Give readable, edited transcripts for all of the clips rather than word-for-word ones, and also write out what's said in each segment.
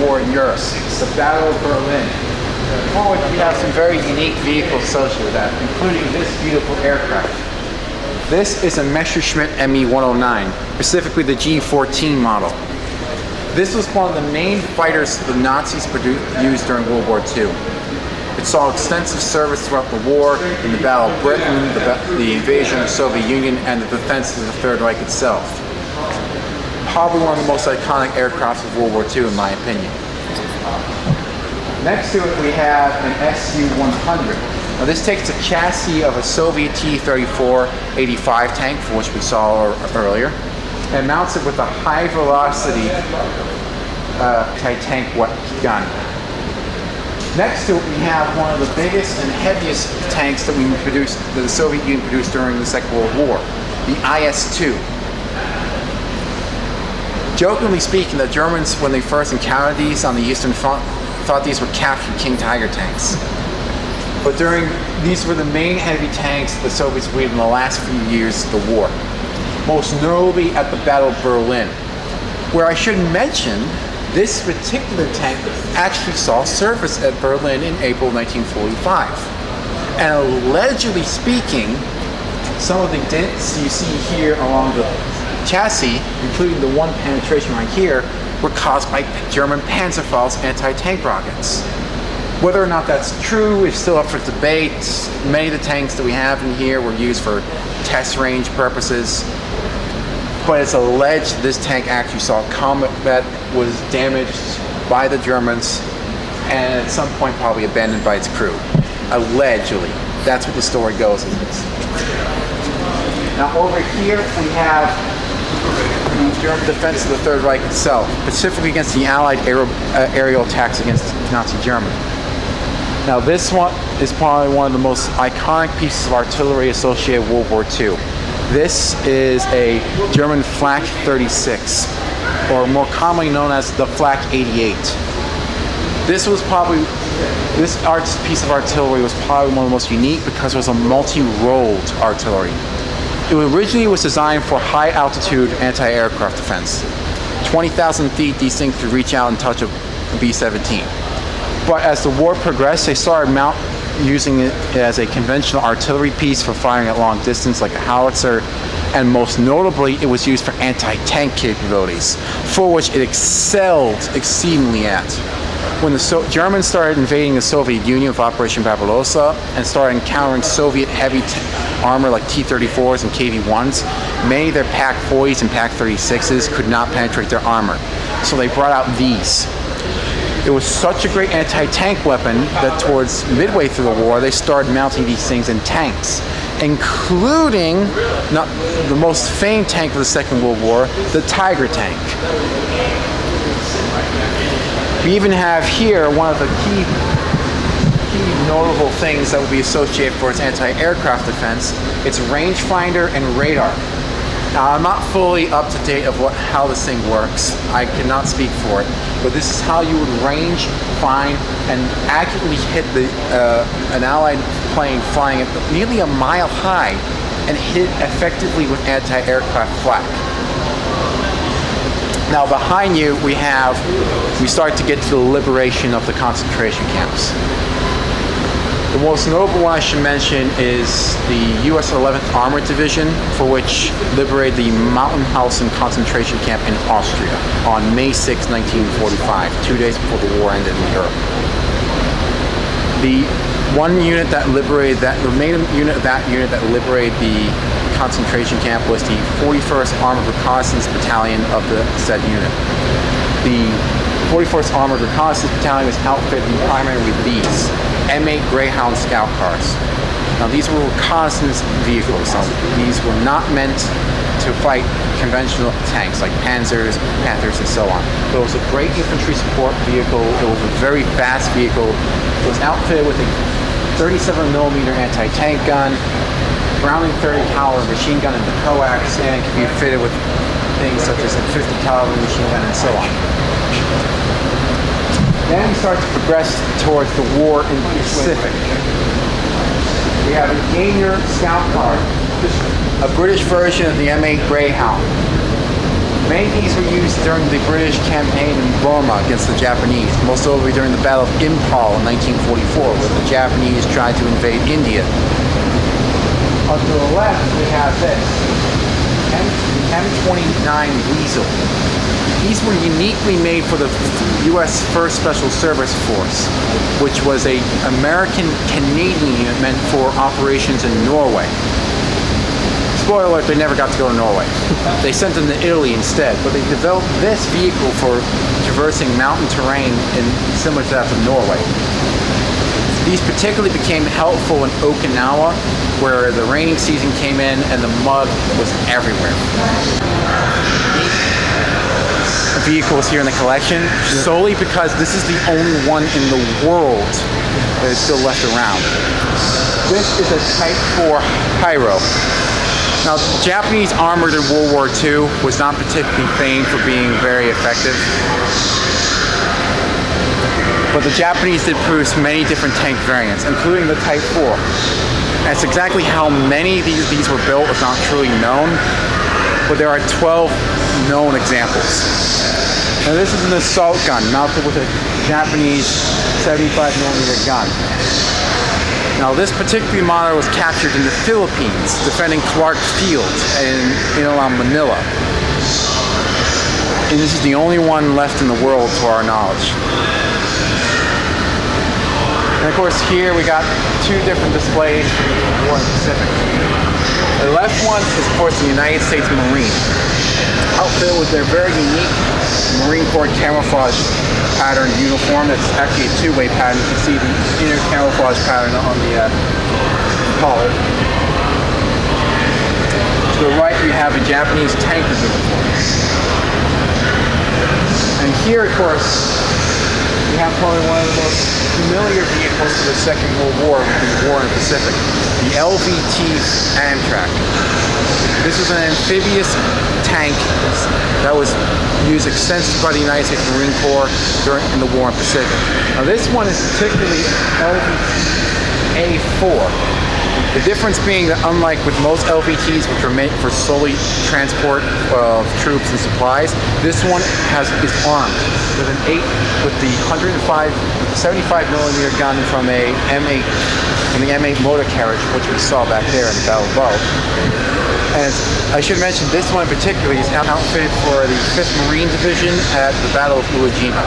war in Europe. It's the Battle of Berlin. For which we have some very unique vehicles associated with that, including this beautiful aircraft. This is a Messerschmitt Me-109, specifically the G14 model. This was one of the main fighters the Nazis used during World War II. It saw extensive service throughout the war, in the Battle of Britain, the invasion of the Soviet Union, and the defense of the Third Reich itself. Probably one of the most iconic aircrafts of World War II, in my opinion. Next to it we have an Su-100. Now this takes the chassis of a Soviet T-34-85 tank, for which we saw earlier, and mounts it with a high-velocity anti-tank gun. Next to it, we have one of the biggest and heaviest tanks that the Soviet Union produced during the Second World War, the IS-2. Jokingly speaking, the Germans, when they first encountered these on the Eastern Front, thought these were captured King Tiger tanks. But these were the main heavy tanks the Soviets wielded in the last few years of the war, most notably at the Battle of Berlin, where I should mention this particular tank actually saw service at Berlin in April 1945. And allegedly speaking, some of the dents you see here along the chassis, including the one penetration right here, were caused by German Panzerfaust's anti-tank rockets. Whether or not that's true is still up for debate. Many of the tanks that we have in here were used for test range purposes. But it's alleged this tank actually saw combat that was damaged by the Germans and at some point probably abandoned by its crew. Allegedly. That's what the story goes. Now over here we have the German defense of the Third Reich itself, specifically against the Allied aerial attacks against Nazi Germany. Now this one is probably one of the most iconic pieces of artillery associated with World War II. This is a German Flak 36, or more commonly known as the Flak 88. This piece of artillery was probably one of the most unique because it was a multi-rolled artillery. It originally was designed for high-altitude anti-aircraft defense. 20,000 feet, these things could reach out and touch a B-17. But as the war progressed, they started using it as a conventional artillery piece for firing at long distance like a howitzer, and most notably it was used for anti-tank capabilities, for which it excelled exceedingly at. When the Germans started invading the Soviet Union with Operation Barbarossa and started encountering Soviet heavy armor like T-34s and KV-1s, many of their PaK-40s and PaK-36s could not penetrate their armor, so they brought out these. It was such a great anti-tank weapon that towards midway through the war, they started mounting these things in tanks, including the most famed tank of the Second World War, the Tiger tank. We even have here one of the key notable things that will be associated for its anti-aircraft defense. Its rangefinder and radar. Now, I'm not fully up to date of how this thing works. I cannot speak for it, but this is how you would range, find, and accurately hit an Allied plane flying at nearly a mile high and hit effectively with anti-aircraft flak. Now, behind you, we start to get to the liberation of the concentration camps. The most notable one I should mention is the U.S. 11th Armored Division, for which liberated the Mauthausen concentration camp in Austria on May 6, 1945, 2 days before the war ended in Europe. The one unit that liberated the main unit of that unit that liberated the concentration camp was the 41st Armored Reconnaissance Battalion of the said unit. The 41st Armored Reconnaissance Battalion was outfitted primarily with these M8 Greyhound scout cars. Now these were reconnaissance vehicles, so these were not meant to fight conventional tanks like Panzers, Panthers, and so on. But it was a great infantry support vehicle. It was a very fast vehicle. It was outfitted with a 37mm anti-tank gun, Browning 30 caliber machine gun in the coax, and can be fitted with things such as a 50 caliber machine gun and so on. Then we start to progress towards the war in the Pacific. We have a Gainer scout car, a British version of the M8 Greyhound. Many of these were used during the British campaign in Burma against the Japanese, most notably during the Battle of Impal in 1944, where the Japanese tried to invade India. On the left, we have this, M29 Weasel. These were uniquely made for the U.S. 1st Special Service Force, which was an American-Canadian unit meant for operations in Norway. Spoiler alert, they never got to go to Norway. They sent them to Italy instead, but they developed this vehicle for traversing mountain terrain similar to that of Norway. These particularly became helpful in Okinawa, where the raining season came in and the mud was everywhere. Vehicles here in the collection, solely because this is the only one in the world that is still left around. This is a Type 4 Hyro. Now, Japanese armor in World War II was not particularly famed for being very effective. But the Japanese did produce many different tank variants, including the Type 4. As exactly how many of these were built is not truly known, but there are 12 known examples. Now this is an assault gun mounted with a Japanese 75mm gun. Now this particular model was captured in the Philippines, defending Clark Field in Manila. And this is the only one left in the world to our knowledge. And of course here we got two different displays from the War in the Pacific. The left one is of course the United States Marine, outfitted with their very unique Marine Corps camouflage pattern uniform. That's actually a two-way pattern. You can see the inner camouflage pattern on the collar. To the right we have a Japanese tanker uniform. And here of course we have probably one of the most familiar vehicles for the Second World War, the War in the Pacific, the LVT Amtrak. This is an amphibious tank that was used extensively by the United States Marine Corps in the War in the Pacific. Now this one is particularly LVT A4. The difference being that unlike with most LVTs, which are meant for solely transport of troops and supplies, this one is armed with the 75mm gun from the M8 motor carriage, which we saw back there in the Battle of Bo. And I should mention this one in particular is outfitted for the 5th Marine Division at the Battle of Iwo Jima.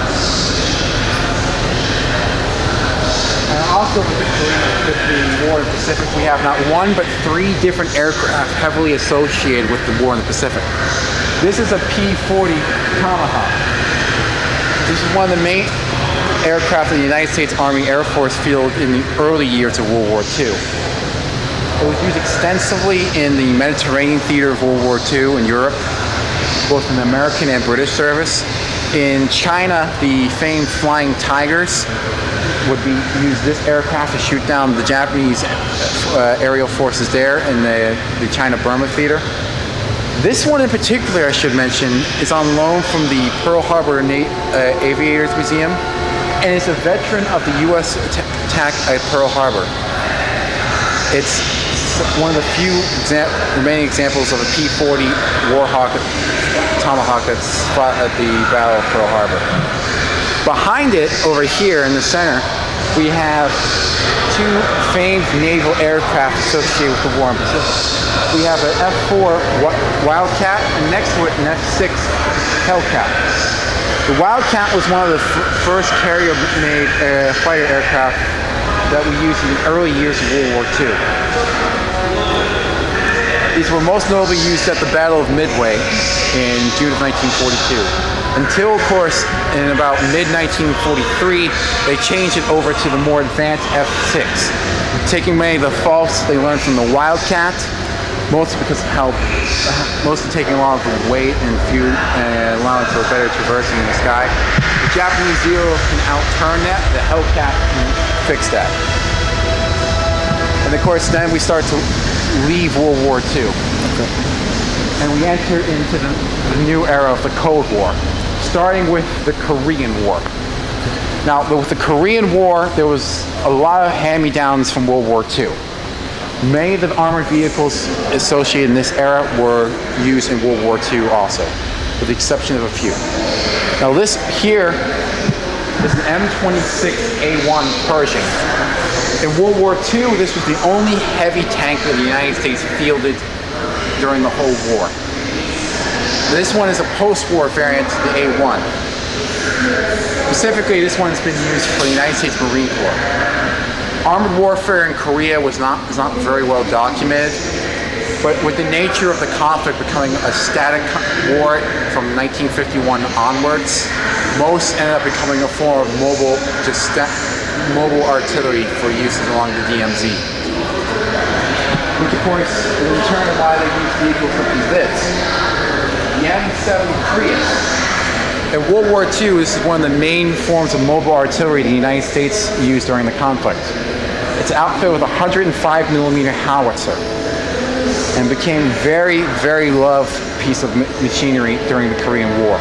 And also with the War in the Pacific, we have not one but 3 different aircraft heavily associated with the War in the Pacific. This is a P-40 Tomahawk. This is one of the main aircraft of the United States Army Air Force field in the early years of World War II. It was used extensively in the Mediterranean theater of World War II in Europe, both in the American and British service. In China, the famed Flying Tigers would use this aircraft to shoot down the Japanese aerial forces there in the China-Burma theater. This one in particular, I should mention, is on loan from the Pearl Harbor Aviators Museum, and is a veteran of the U.S. attack at Pearl Harbor. It's one of the few remaining examples of a P-40 Warhawk Tomahawk that's fought at the Battle of Pearl Harbor. Behind it, over here in the center, we have 2 famed naval aircraft associated with the War in the Pacific. We have an F-4 Wildcat, and next to it an F-6 Hellcat. The Wildcat was one of the first carrier-made fighter aircraft that we used in the early years of World War II. These were most notably used at the Battle of Midway in June of 1942. Until, of course, in about mid-1943, they changed it over to the more advanced F-6, taking many of the faults they learned from the Wildcat, mostly because of mostly taking a lot of the weight and fuel and allowing for better traversing in the sky. The Japanese Zeros can outturn that. The Hellcat can fix that. And of course, then we start to leave World War II. Okay. And we enter into the new era of the Cold War, starting with the Korean War. Now, with the Korean War, there was a lot of hand-me-downs from World War II. Many of the armored vehicles associated in this era were used in World War II also. with the exception of a few. Now this here is an M26A1 Pershing. In World War II, this was the only heavy tank that the United States fielded during the whole war. This one is a post-war variant of the A1. Specifically, this one's been used for the United States Marine Corps. Armored warfare in Korea was not very well documented, but with the nature of the conflict becoming a static war from 1951 onwards, most ended up becoming a form of mobile artillery for use along the DMZ. Which of course, in return, why they use vehicles such as this. The M70 Prius. In World War II, this is one of the main forms of mobile artillery the United States used during the conflict. It's outfitted with a 105mm howitzer and became a very, very loved piece of machinery during the Korean War.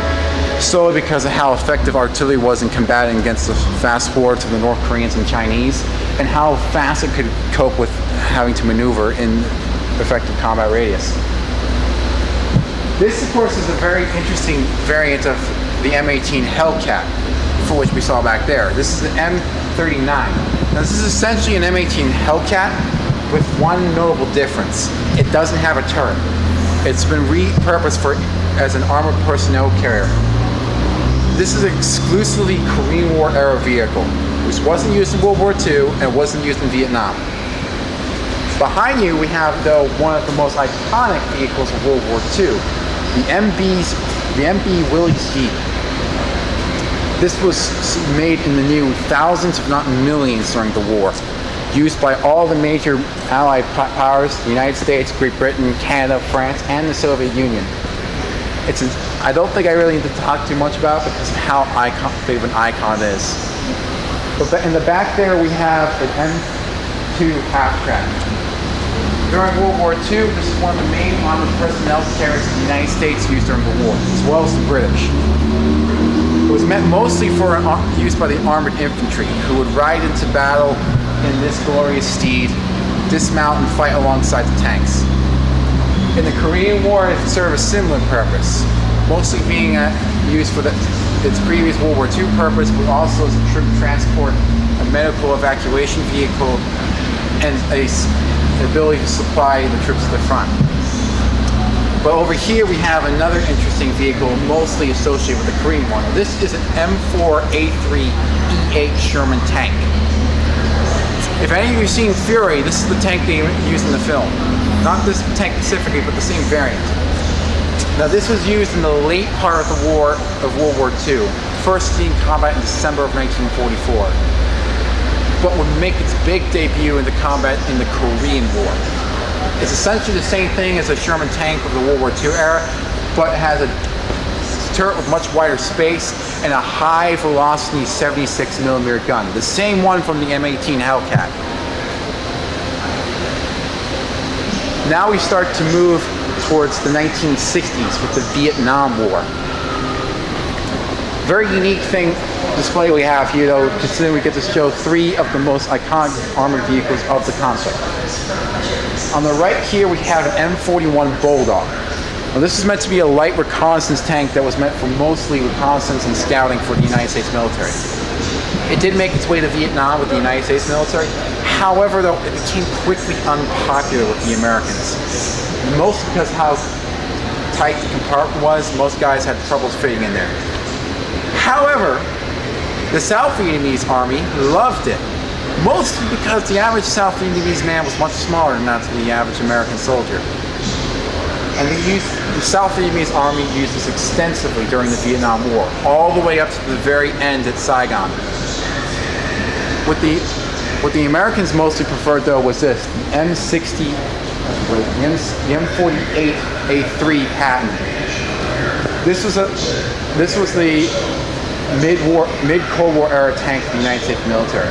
Solely because of how effective artillery was in combating against the fast hordes of the North Koreans and Chinese, and how fast it could cope with having to maneuver in effective combat radius. This, of course, is a very interesting variant of the M18 Hellcat, for which we saw back there. This is the M39. Now, this is essentially an M18 Hellcat with one notable difference. It doesn't have a turret. It's been repurposed as an armored personnel carrier. This is an exclusively Korean War era vehicle, which wasn't used in World War II and wasn't used in Vietnam. Behind you, we have, though, one of the most iconic vehicles of World War II, the MB Willys Jeep. This was made in the new thousands, if not millions, during the war. Used by all the major Allied powers, the United States, Great Britain, Canada, France, and the Soviet Union. I don't think I really need to talk too much about it because of how big of an icon it is. But in the back there, we have an M2 half-track. During World War II, this is one of the main armored personnel carriers the United States used during the war, as well as the British. It was meant mostly for use by the armored infantry, who would ride into battle in this glorious steed, dismount and fight alongside the tanks. In the Korean War, it served a similar purpose, mostly being used for its previous World War II purpose, but also as a troop transport, a medical evacuation vehicle, and the ability to supply the troops to the front. But over here we have another interesting vehicle mostly associated with the Korean War. Now, this is an M4A3 E8 Sherman tank. If any of you have seen Fury, this is the tank they used in the film. Not this tank specifically, but the same variant. Now this was used in the late part of the war of World War II, first seen combat in December of 1944, but would make its big debut in the combat in the Korean War. It's essentially the same thing as a Sherman tank of the World War II era, but it has a turret with much wider space and a high velocity 76mm gun, the same one from the M18 Hellcat. Now we start to move towards the 1960s with the Vietnam War. Very unique display we have here, though, considering we get to show three of the most iconic armored vehicles of the conflict. On the right here, we have an M41 Bulldog. Now, this is meant to be a light reconnaissance tank that was meant for mostly reconnaissance and scouting for the United States military. It did make its way to Vietnam with the United States military. However, though, it became quickly unpopular with the Americans. Mostly because how tight the compartment was, most guys had troubles fitting in there. However, the South Vietnamese army loved it, mostly because the average South Vietnamese man was much smaller than that of the average American soldier. And the South Vietnamese army used this extensively during the Vietnam War, all the way up to the very end at Saigon. What the Americans mostly preferred, though, was this, the M48A3 Patton. This was the mid-Cold War era tank of the United States military,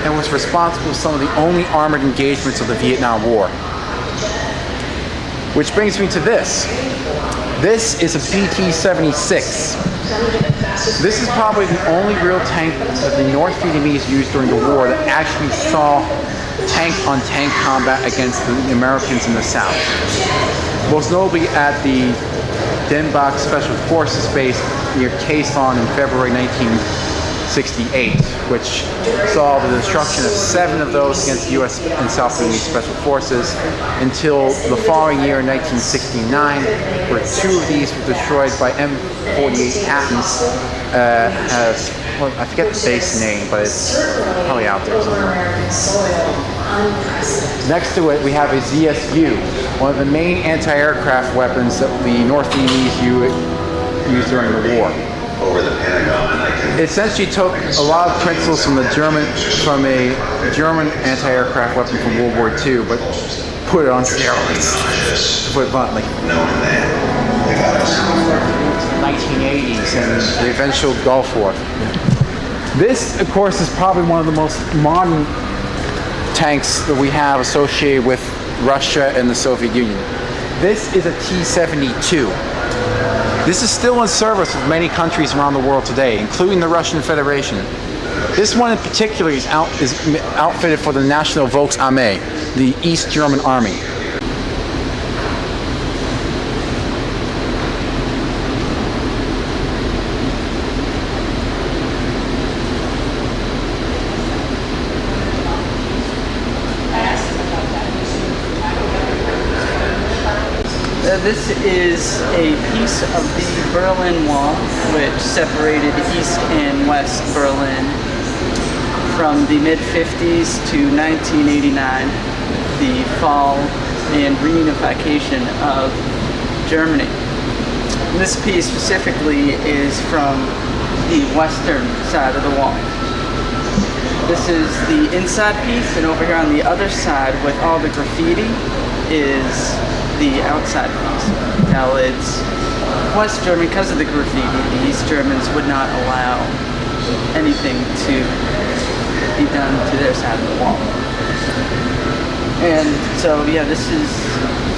and was responsible for some of the only armored engagements of the Vietnam War. Which brings me to this. This is a PT-76. This is probably the only real tank that the North Vietnamese used during the war that actually saw tank-on-tank combat against the Americans in the South. Most notably at the Denbach Special Forces Base near Khe Sanh in February 1968, which saw the destruction of 7 of those against the U.S. and South Vietnamese Special Forces until the following year in 1969, where 2 of these were destroyed by M48 Patton's I forget the base name, but it's probably out there somewhere. Next to it, we have a ZSU, one of the main anti-aircraft weapons that the North Vietnamese used during the war. Over the Pentagon, It essentially took a lot of principles from a German anti-aircraft weapon from World War II, but put it on steroids. To put it bluntly. knowing that they got us. 1980s and the eventual Gulf War. This, of course, is probably one of the most modern tanks that we have associated with Russia and the Soviet Union. This is a T-72. This is still in service with many countries around the world today, including the Russian Federation. This one in particular is outfitted for the National Volksarmee, the East German Army. This is a piece of the Berlin Wall, which separated East and West Berlin from the mid-50s to 1989, the fall and reunification of Germany. This piece specifically is from the western side of the wall. This is the inside piece, and over here on the other side with all the graffiti is the outside piece. Now it's West German because of the graffiti. The East Germans would not allow anything to be done to their side of the wall. And so yeah, this is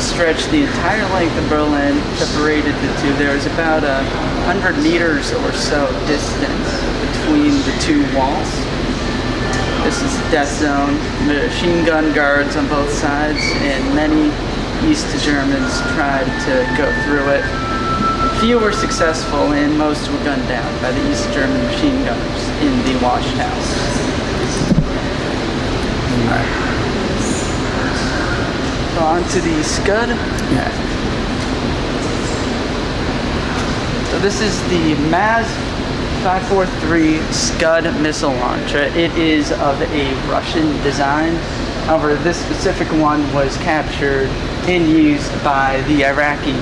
stretched the entire length of Berlin, separated the two. There's about 100 meters or so distance between the 2 walls. This is the death zone, machine gun guards on both sides, and many East Germans tried to go through it. Few were successful, and most were gunned down by the East German machine gunners in the watchtowers. Alright. So on to the Scud. Yeah. So this is the MAZ 543 Scud missile launcher. It is of a Russian design. However, this specific one was captured and used by the Iraqi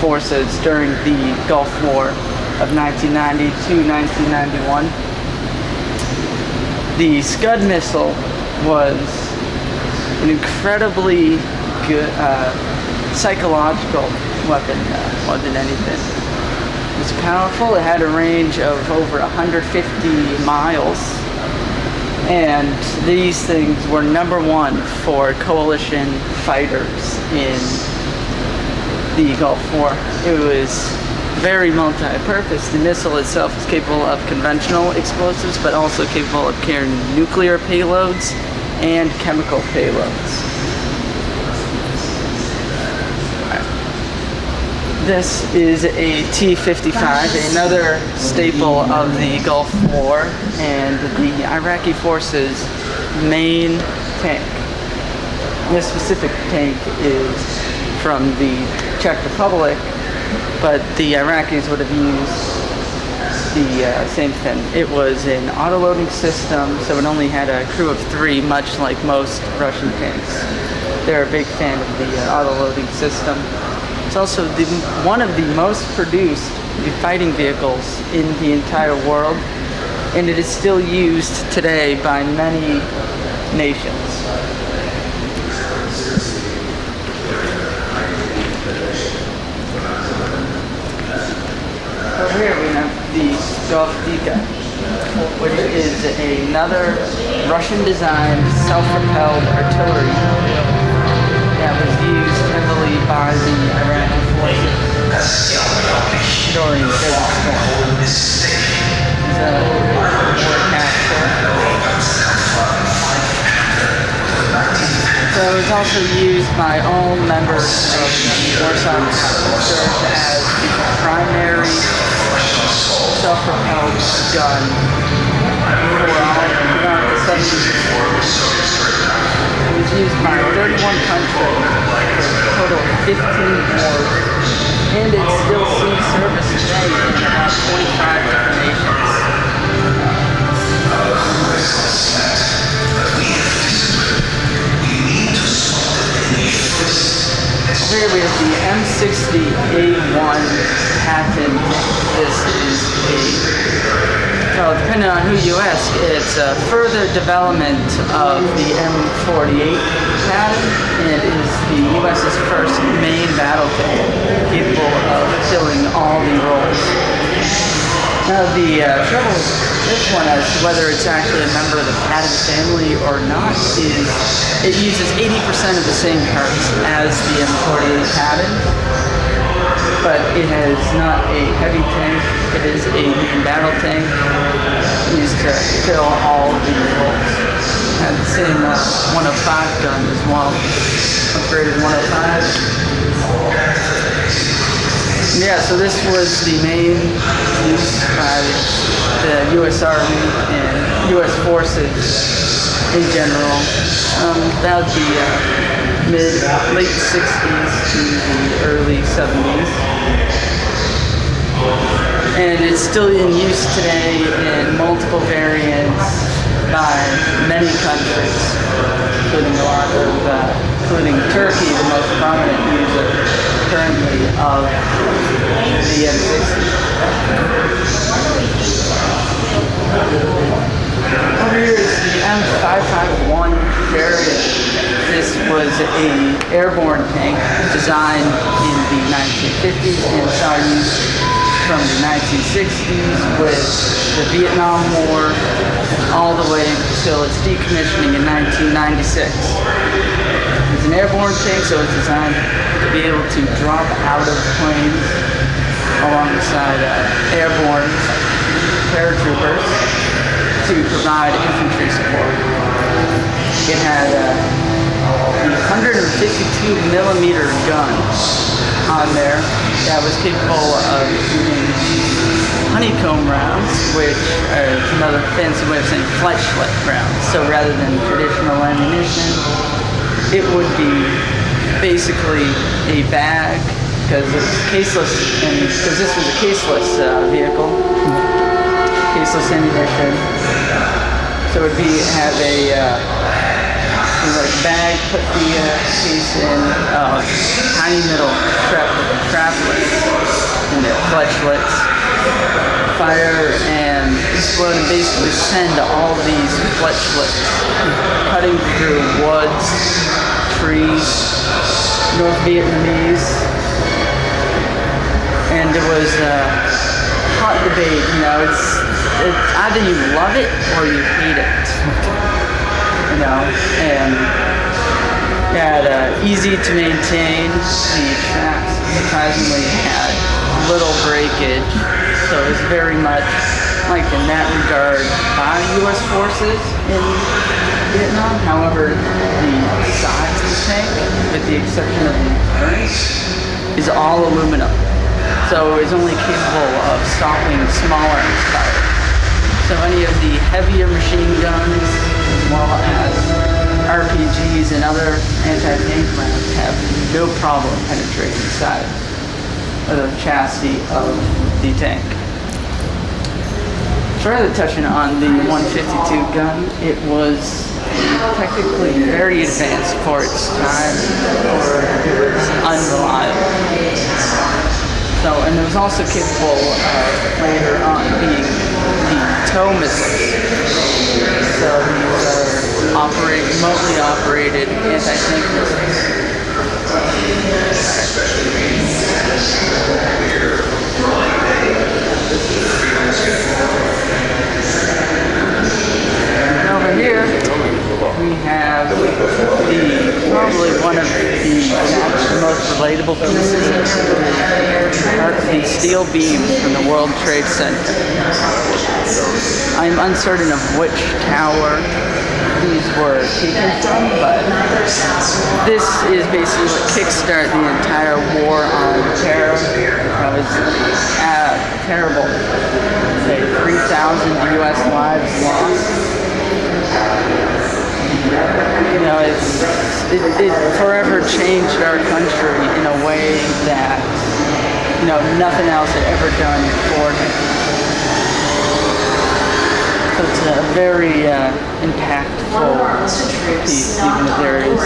forces during the Gulf War of 1990 to 1991. The Scud missile was an incredibly good psychological weapon more than anything. It was powerful. It had a range of over 150 miles. And these things were #1 for coalition fighters in the Gulf War. It was very multi-purpose. The missile itself is capable of conventional explosives, but also capable of carrying nuclear payloads and chemical payloads. This is a T-55, another staple of the Gulf War and the Iraqi forces' main tank. This specific tank is from the Czech Republic, but the Iraqis would have used the same thing. It was an auto-loading system, so it only had a crew of 3, much like most Russian tanks. They're a big fan of the auto-loading system. It's also one of the most produced fighting vehicles in the entire world, and it is still used today by many nations. Over here we have the Govdika, which is another Russian-designed self-propelled artillery that was used heavily by the Iraqi forces during the Desert Storm. It's a war capture. So it was also used by all members of the Warsaw Pact, served as the primary self-propelled gun throughout the 70s. It was used by 31 countries for a total of 15 wars, and it still sees service today in about 25 different nations. Here we have the M60A1 patent. This is well, depending on who you ask, it's a further development of the M48 patent, and it is the U.S.'s first main battle tank capable of filling all the roles. Now the trouble with this one as to whether it's actually a member of the patent family or not is it uses 80% of the same parts as the M48 patent, but it has not a heavy tank. It is a main battle tank used to fill all the roles. Had the same 105 gun as well, upgraded 105. Yeah, so this was the main use by the U.S. Army and U.S. forces in general. That would be late 60s to the early 70s. And it's still in use today in multiple variants by many countries, including a lot of, including Turkey, the most prominent user currently of the M60. Over here is the M551 variant. This was an airborne tank designed in the 1950s and saw use from the 1960s with the Vietnam War all the way until its decommissioning in 1996. It's an airborne tank, so it's designed to be able to drop out of planes alongside airborne paratroopers to provide infantry support. It had a 152 millimeter gun on there that was capable of shooting honeycomb rounds, which are another fancy way of saying flashlight rounds. So rather than traditional ammunition, it would be basically a bag, because it's caseless, and because this was a caseless vehicle, caseless ammunition. So it would be have a like bag, put the case in, tiny middle traplets, and the fletchlets, fire and explode, and basically send all these fletchlets cutting through woods, trees, North Vietnamese, and it was a hot debate. You know, it's either you love it or you hate it. You know, and had easy to maintain. The tracks surprisingly had little breakage, so it was very much like in that regard by U.S. forces in Vietnam. However, the sides of the tank, with the exception of the turret, is all aluminum, so it's only capable of stopping small arms fire. So any of the heavier machine guns, as well as RPGs and other anti-tank rounds, have no problem penetrating the side of the chassis of the tank. Further touching on the 152 gun, it was technically very advanced for its time, or it was unreliable. So, and it was also capable of later on being the tow missiles. So these are remotely operated anti-tank missiles. And over here, we have probably one of the most relatable pieces are the steel beams from the World Trade Center. I'm uncertain of which tower these were taken from, but this is basically what kickstarted the entire war on terror. It was terrible. Say 3,000 U.S. lives lost. You know, it forever changed our country in a way that, you know, nothing else had ever done before. So it's a very impactful piece, even if there is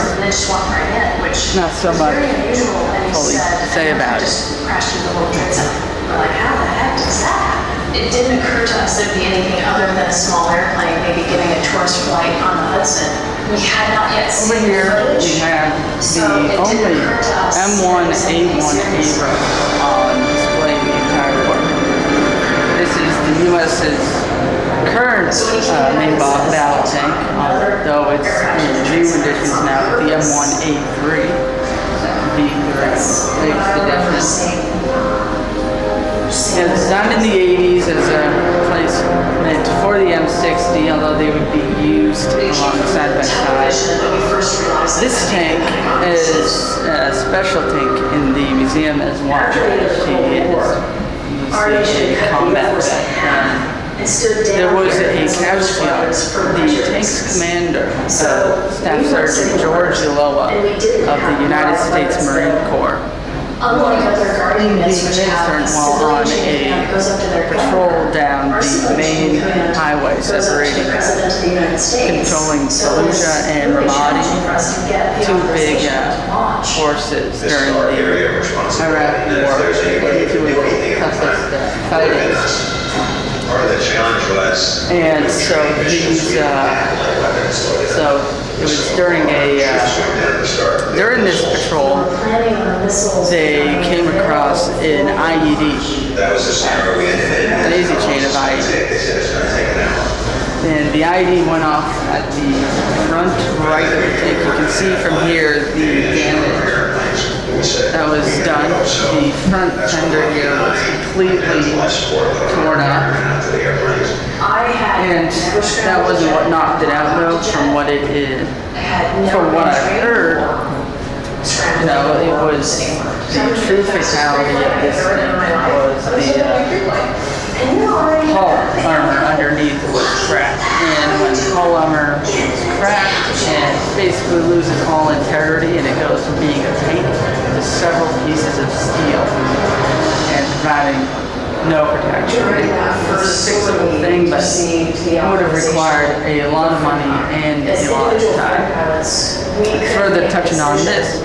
not so much fully to say about it. Like, how the heck does that happen? It didn't occur to us there'd be anything other than a small airplane maybe giving a tourist flight on the Hudson. We had not yet Over seen here the we footage. have So the it only didn't occur to us M1 that it was A1 something serious. Abrams on display the entire war. This is the U.S.'s current main battle tank, though it's in new editions now with the M1A3 being the latest edition. It was designed in the 80s as a replacement for the M60, although they would be used along side by side. This tank is a special tank in the museum as well. She is a combat vet. There was a casualty on the tank's commander, Staff Sergeant George Ulloa of the United States Marine Corps. Unlike other guard units which have a while on civilian a that goes up to their patrol down our the civilian main command highway goes up to separating the President of the United States. controlling So it's Fallujah and really Ramadi, challenging for us to get the two big authorization to launch. forces This during is our area of the responsibility. Iraq And if War, there's anybody who two can of do the anything at the toughest time, it would've been fightings. us. Part of the challenge was. And so these, so it was during during this patrol, Planning on missiles. they came across an IED, That was the scenario we ended in. an daisy chain of IED. They said it's gonna take an hour. And the IED went off at the front right of the tank. You can see from here the damage that was done. The front fender here was completely torn up. I had And never that wasn't what knocked it out though, from what it is. From what I've heard, you know, it was the true fatality of this thing was the hull armor underneath was cracked. And when the hull armor is cracked and basically loses all integrity and it goes from being a tank to several pieces of steel and providing no protection. It's a fixable thing, but it would have required a lot of money and a lot of time. Further touching on this,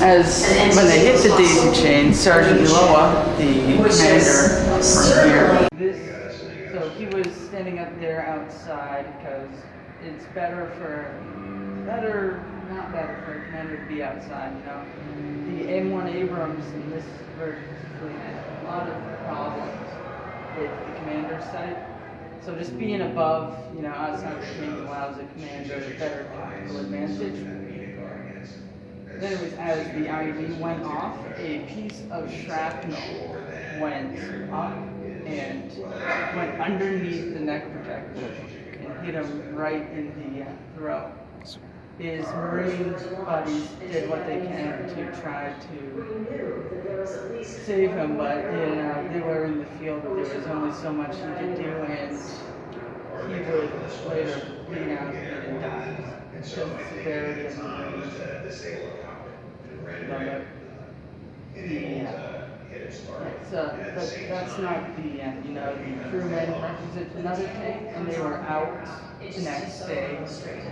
as when they hit the daisy chain, Sergeant Ulloa, the commander from here, so he was standing up there outside because it's not better for a commander to be outside, you know. The M1 Abrams in this version had a lot of problems with the commander's sight. So just being above, you know, outside the tank allows a commander a better tactical advantage. Then it was as the IED went off, a piece of shrapnel went up and went underneath the neck protector and hit him right in the throat. His Marine buddies did what they can to try to save him, but you know, they were in the field, but there was only so much he could do, and he would later bleed out and die because of the severity of the wound. That's not the end. You know, the crewmen represent another tank, and they were out the next day,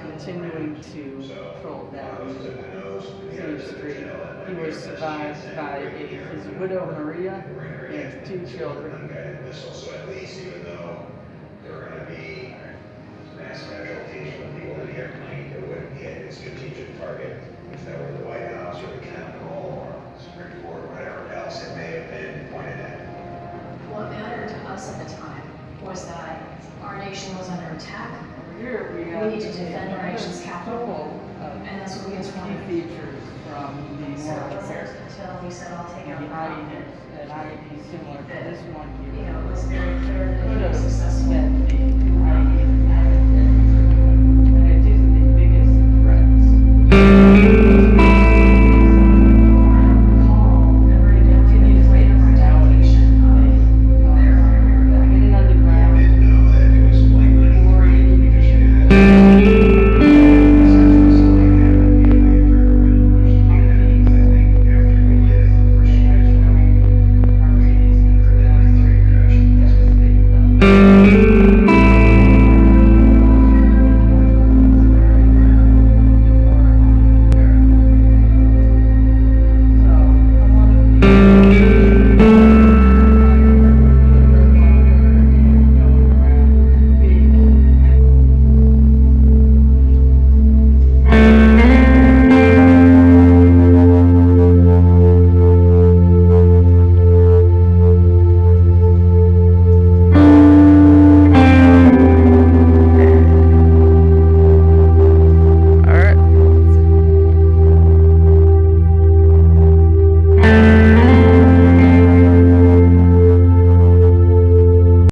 continuing to patrol down the same street. He was survived by his widow Maria and 2 children. So at least even though there were going to be mass casualties from people in the airplane, it wouldn't hit its strategic target, if that were the White House or the Capitol or Supreme Court or whatever else it may have been pointed at. What mattered to us at the time was that our nation was under attack. Here we We need to defend our nation's capital, and and that's what we just key wanted. features from the So war it wasn't prepared. until we said, I'll take The out the IED, an IED similar to this one you here. know, it was very clear that Could it have was successful. spent the IED